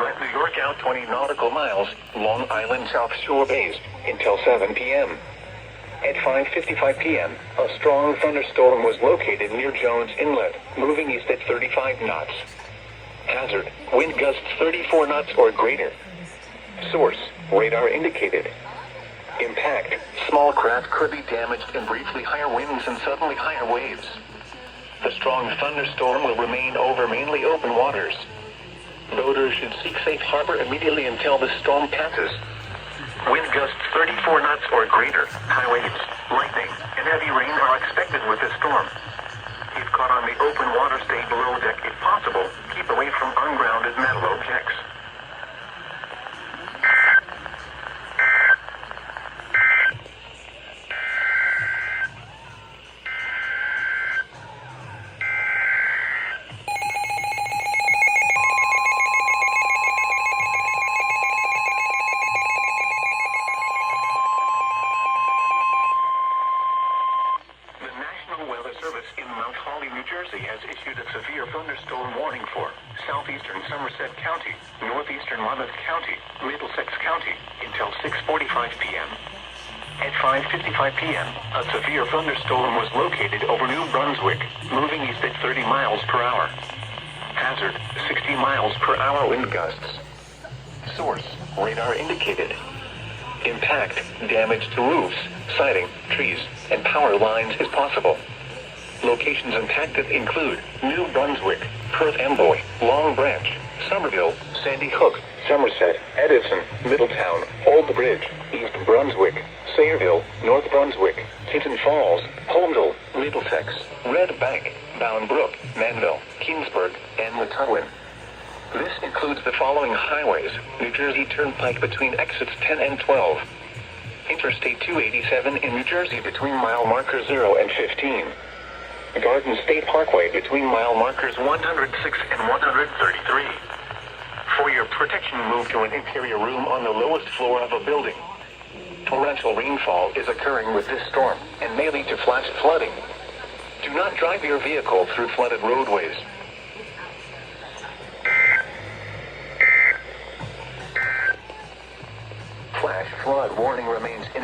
let New York out 20 nautical miles, Long Island South Shore based, until 7 p.m. At 5:55 p.m., a strong thunderstorm was located near Jones Inlet, moving east at 35 knots. Hazard, wind gusts 34 knots or greater. Source, radar indicated. Impact, small craft could be damaged in briefly higher winds and suddenly higher waves. The strong thunderstorm will remain over mainly open waters. Boaters should seek safe harbor immediately until the storm passes. Wind gusts 34 knots or greater, high waves, lightning, and heavy rain are expected with this storm. If caught on the open water, stay below deck if possible. Keep away from ungrounded metal objects. In Mount Holly, New Jersey has issued a severe thunderstorm warning for southeastern Somerset County, northeastern Monmouth County, Middlesex County, until 6:45 p.m. At 5:55 p.m., a severe thunderstorm was located over New Brunswick, moving east at 30 miles per hour. Hazard, 60 miles per hour wind gusts. Source, radar indicated. Impact, damage to roofs, siding, trees, and power lines is possible. Locations impacted include New Brunswick, Perth Amboy, Long Branch, Somerville, Sandy Hook, Somerset, Edison, Middletown, Old Bridge, East Brunswick, Sayreville, North Brunswick, Tinton Falls, Holmdel, Middlesex, Red Bank, Bound Brook, Manville, Keensburg, and Wet'suwet'en. This includes the following highways: New Jersey Turnpike between exits 10 and 12. Interstate 287 in New Jersey between mile marker 0 and 15. Garden State Parkway between mile markers 106 and 133. For your protection, move to an interior room on the lowest floor of a building. Torrential rainfall is occurring with this storm and may lead to flash flooding. Do not drive your vehicle through flooded roadways. Flash flood warning remains in